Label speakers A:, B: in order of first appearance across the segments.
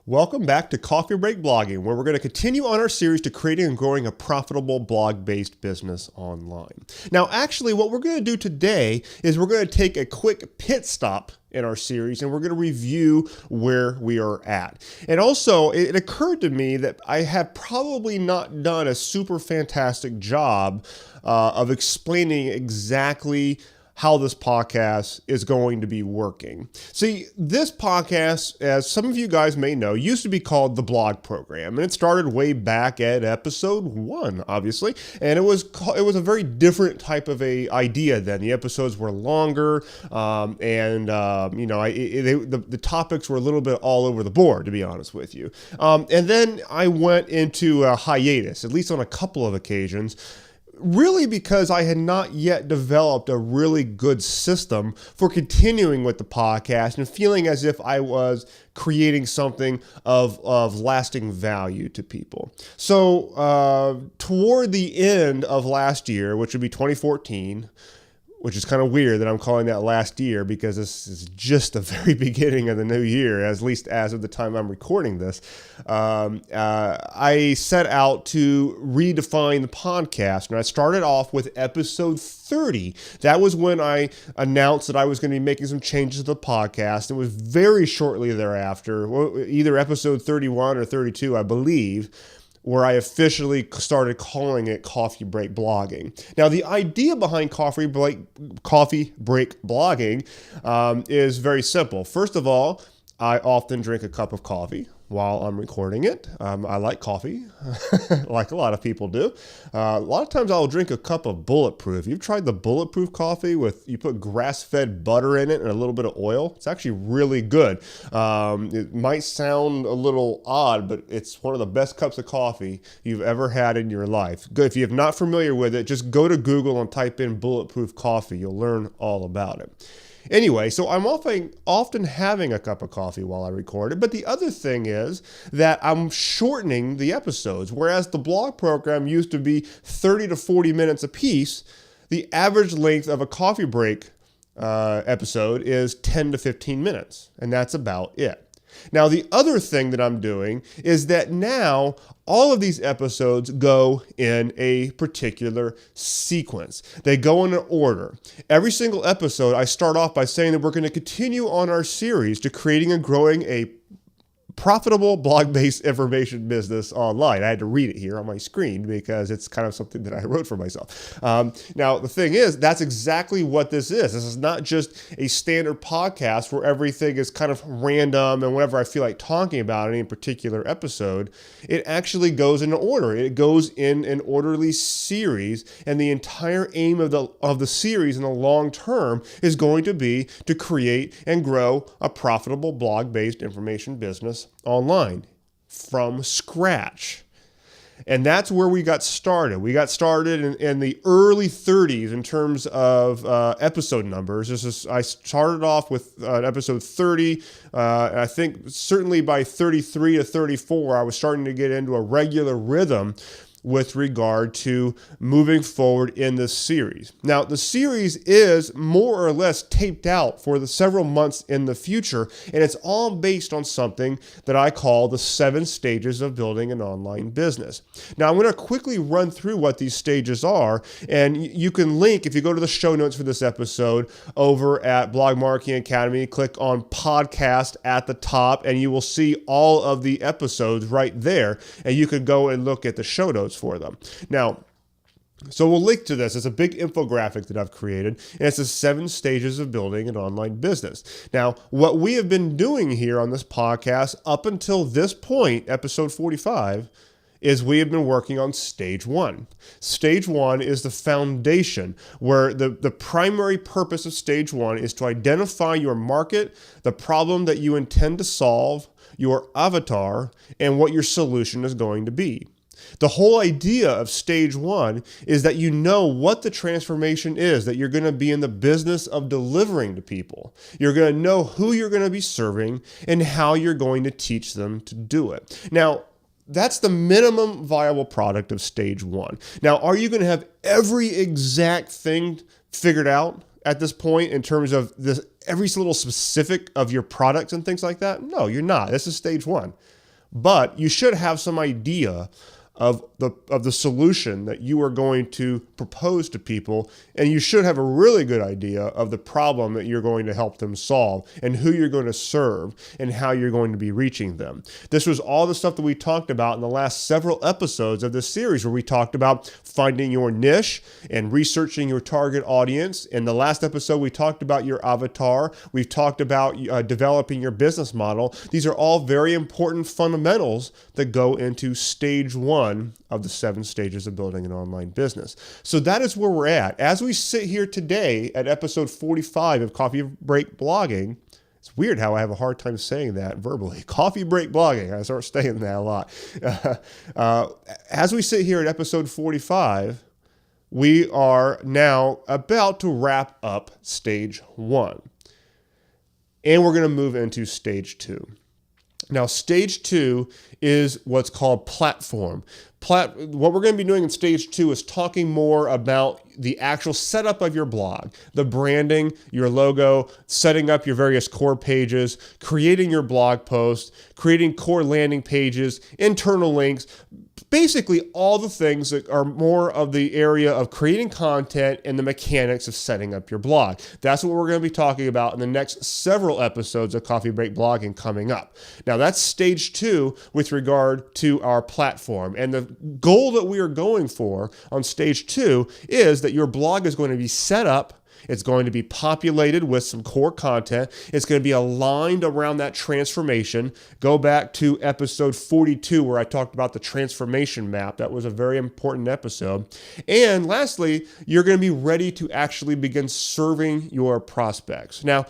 A: Welcome back to Coffee Break Blogging, where we're going to continue on our series to creating and growing a profitable blog-based business online. Now, actually, what we're going to do today is we're going to take a quick pit stop in our series, and we're going to review where we are at. And also, it occurred to me that I have probably not done a super fantastic job of explaining exactly how this podcast is going to be working. See, this podcast, as some of you guys may know, used to be called the Blog Program, and it started way back at episode 1, obviously, and it was a very different type of a idea then. The episodes were longer, the topics were a little bit all over the board, to be honest with you. And then I went into a hiatus, at least on a couple of occasions, really because I had not yet developed a really good system for continuing with the podcast and feeling as if I was creating something of lasting value to people. So toward the end of last year, which would be 2014, which is kind of weird that I'm calling that last year because this is just the very beginning of the new year, at least as of the time I'm recording this. I set out to redefine the podcast, and I started off with episode 30. That was when I announced that I was going to be making some changes to the podcast. It was very shortly thereafter, either episode 31 or 32, I believe, where I officially started calling it Coffee Break Blogging. Now, the idea behind Coffee Break Blogging is very simple. First of all, I often drink a cup of coffee while I'm recording it. I like coffee, like a lot of people do. A lot of times I'll drink a cup of Bulletproof. You've tried the Bulletproof coffee you put grass-fed butter in it and a little bit of oil? It's actually really good. It might sound a little odd, but it's one of the best cups of coffee you've ever had in your life. If you're not familiar with it, just go to Google and type in Bulletproof coffee. You'll learn all about it. Anyway, so I'm often having a cup of coffee while I record it, but the other thing is that I'm shortening the episodes. Whereas the blog program used to be 30 to 40 minutes a piece, the average length of a coffee break episode is 10 to 15 minutes, and that's about it. Now, the other thing that I'm doing is that now all of these episodes go in a particular sequence. They go in an order. Every single episode, I start off by saying that we're going to continue on our series to creating and growing a profitable blog-based information business online. I had to read it here on my screen because it's kind of something that I wrote for myself. Now, the thing is, that's exactly what this is. This is not just a standard podcast where everything is kind of random and whatever I feel like talking about in any particular episode. It actually goes in order. It goes in an orderly series, and the entire aim of the series in the long term is going to be to create and grow a profitable blog-based information business online from scratch. And that's where we got started. We got started in the early 30s in terms of episode numbers. I started off with episode 30. I think certainly by 33 to 34, I was starting to get into a regular rhythm with regard to moving forward in this series. Now, the series is more or less taped out for the several months in the future, and it's all based on something that I call the 7 stages of building an online business. Now, I'm going to quickly run through what these stages are, and you can link, if you go to the show notes for this episode, over at Blog Marketing Academy, click on podcast at the top, and you will see all of the episodes right there, and you could go and look at the show notes for them. Now, so we'll link to this. It's a big infographic that I've created, and it's the 7 stages of building an online business. Now, what we have been doing here on this podcast up until this point, episode 45, is we have been working on stage 1. Stage 1 is the foundation, where the primary purpose of stage 1 is to identify your market, the problem that you intend to solve, your avatar, and what your solution is going to be. The whole idea of stage 1 is that you know what the transformation is that you're going to be in the business of delivering to people. You're going to know who you're going to be serving and how you're going to teach them to do it. Now, that's the minimum viable product of stage 1. Now, are you going to have every exact thing figured out at this point in terms of this every little specific of your products and things like that? No, you're not. This is stage one. But you should have some idea of the solution that you are going to propose to people, and you should have a really good idea of the problem that you're going to help them solve and who you're going to serve and how you're going to be reaching them. This was all the stuff that we talked about in the last several episodes of this series, where we talked about finding your niche and researching your target audience. In the last episode, we talked about your avatar. We've talked about developing your business model. These are all very important fundamentals that go into stage one of the 7 stages of building an online business. So that is where we're at. As we sit here today at episode 45 of Coffee Break Blogging, it's weird how I have a hard time saying that verbally. Coffee Break Blogging. I start saying that a lot. As we sit here at episode 45, we are now about to wrap up stage 1. And we're going to move into stage 2. Now, stage 2 is what's called platform. What we're going to be doing in stage 2 is talking more about the actual setup of your blog, the branding, your logo, setting up your various core pages, creating your blog posts, creating core landing pages, internal links, basically all the things that are more of the area of creating content and the mechanics of setting up your blog. That's what we're going to be talking about in the next several episodes of Coffee Break Blogging coming up. Now, that's stage 2 with regard to our platform. And the goal that we are going for on stage 2 is that your blog is going to be set up. It's going to be populated with some core content. It's going to be aligned around that transformation. Go back to episode 42 where I talked about the transformation map. That was a very important episode. And lastly, you're going to be ready to actually begin serving your prospects. Now,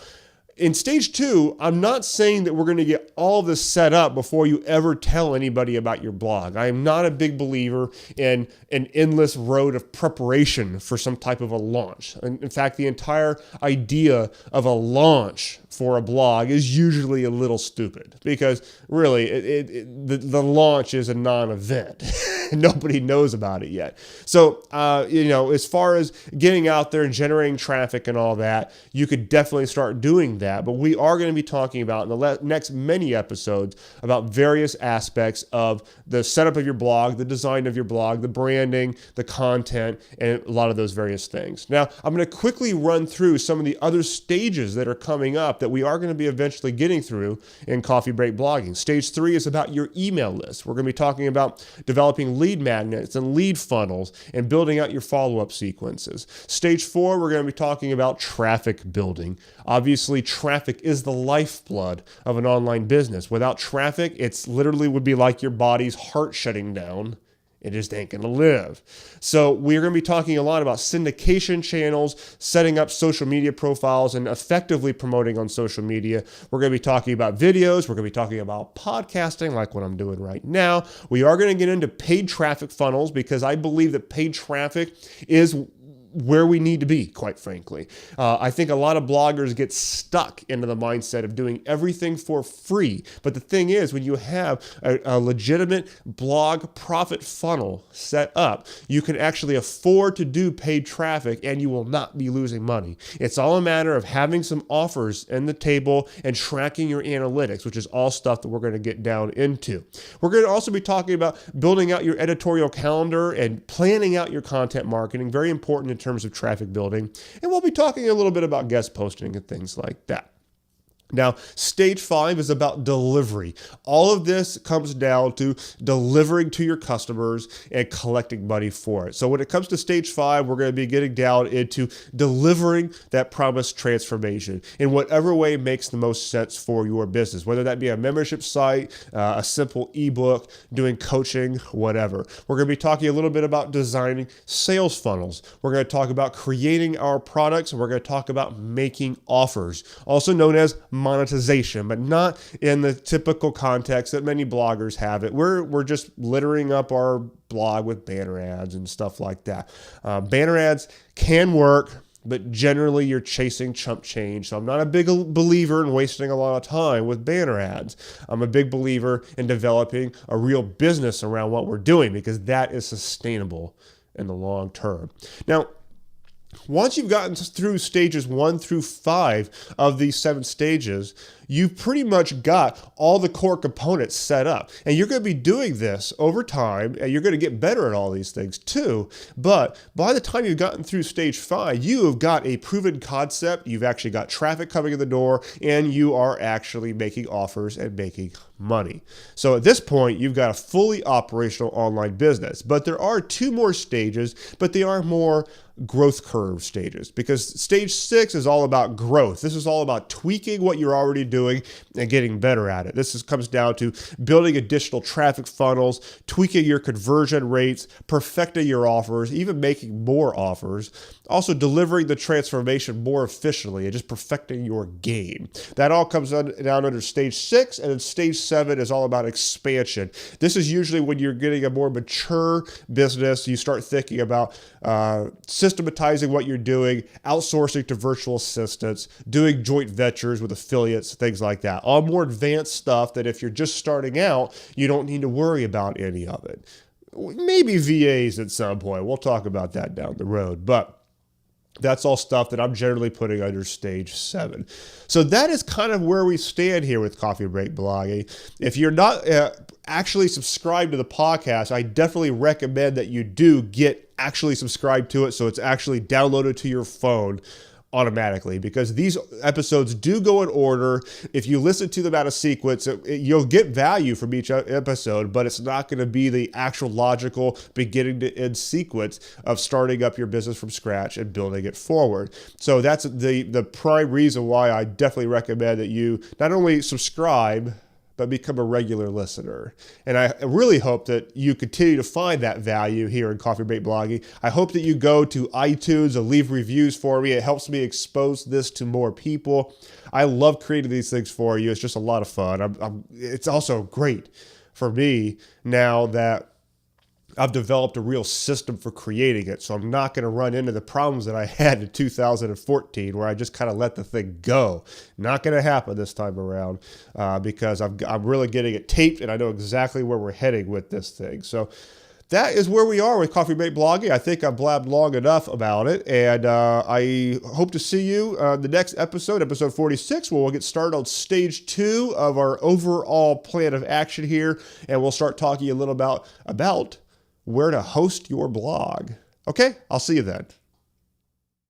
A: in stage 2, I'm not saying that we're going to get all this set up before you ever tell anybody about your blog. I am not a big believer in an endless road of preparation for some type of a launch. In fact, the entire idea of a launch for a blog is usually a little stupid, because really the launch is a non-event. Nobody knows about it yet. So, as far as getting out there and generating traffic and all that, you could definitely start doing that. But we are going to be talking about in the next many episodes about various aspects of the setup of your blog, the design of your blog, the branding, the content, and a lot of those various things. Now, I'm going to quickly run through some of the other stages that are coming up that we are going to be eventually getting through in Coffee Break Blogging. Stage 3 is about your email list. We're going to be talking about developing lead magnets and lead funnels and building out your follow-up sequences. Stage 4, we're going to be talking about traffic building. Obviously, traffic is the lifeblood of an online business. Without traffic, it's literally would be like your body's heart shutting down. It just ain't going to live. So we're going to be talking a lot about syndication channels, setting up social media profiles, and effectively promoting on social media. We're going to be talking about videos. We're going to be talking about podcasting, like what I'm doing right now. We are going to get into paid traffic funnels, because I believe that paid traffic is where we need to be, quite frankly. I think a lot of bloggers get stuck into the mindset of doing everything for free. But the thing is, when you have a legitimate blog profit funnel set up, you can actually afford to do paid traffic and you will not be losing money. It's all a matter of having some offers in the table and tracking your analytics, which is all stuff that we're going to get down into. We're going to also be talking about building out your editorial calendar and planning out your content marketing, very important in terms of traffic building. And we'll be talking a little bit about guest posting and things like that. Now, stage 5 is about delivery. All of this comes down to delivering to your customers and collecting money for it. So when it comes to stage 5, we're going to be getting down into delivering that promised transformation in whatever way makes the most sense for your business, whether that be a membership site, a simple ebook, doing coaching, whatever. We're going to be talking a little bit about designing sales funnels. We're going to talk about creating our products, and we're going to talk about making offers, also known as monetization, but not in the typical context that many bloggers have it. We're just littering up our blog with banner ads and stuff like that. Banner ads can work, but generally you're chasing chump change. So I'm not a big believer in wasting a lot of time with banner ads. I'm a big believer in developing a real business around what we're doing, because that is sustainable in the long term. Now, Once you've gotten through stages 1 through 5 of these 7 stages, you've pretty much got all the core components set up. And you're going to be doing this over time, and you're going to get better at all these things too. But by the time you've gotten through stage 5, you have got a proven concept, you've actually got traffic coming in the door, and you are actually making offers and making money. So at this point, you've got a fully operational online business. But there are 2 more stages, but they are more growth curve stages, because stage 6 is all about growth. This is all about tweaking what you're already doing and getting better at it. Comes down to building additional traffic funnels, tweaking your conversion rates, perfecting your offers, even making more offers, also delivering the transformation more efficiently and just perfecting your game. That all comes down under stage 6, and then stage 7 is all about expansion. This is usually when you're getting a more mature business. You start thinking about systematizing what you're doing, outsourcing to virtual assistants, doing joint ventures with affiliates, things like that. All more advanced stuff that if you're just starting out, you don't need to worry about any of it. Maybe VAs at some point. We'll talk about that down the road. But that's all stuff that I'm generally putting under stage 7. So that is kind of where we stand here with Coffee Break Blogging. If you're not actually subscribed to the podcast, I definitely recommend that you do get actually subscribed to it so it's actually downloaded to your phone automatically, because these episodes do go in order. If you listen to them out of sequence, you'll get value from each episode, but it's not going to be the actual logical beginning to end sequence of starting up your business from scratch and building it forward. So that's the prime reason why I definitely recommend that you not only subscribe, but become a regular listener. And I really hope that you continue to find that value here in Coffee Break Blogging. I hope that you go to iTunes and leave reviews for me. It helps me expose this to more people. I love creating these things for you. It's just a lot of fun. It's also great for me now that I've developed a real system for creating it, so I'm not going to run into the problems that I had in 2014 where I just kind of let the thing go. Not going to happen this time around because I'm really getting it taped, and I know exactly where we're heading with this thing. So that is where we are with Coffee Break Blogging. I think I've blabbed long enough about it, and I hope to see you the next episode, episode 46, where we'll get started on stage 2 of our overall plan of action here, and we'll start talking a little about where to host your blog. Okay, I'll see you then.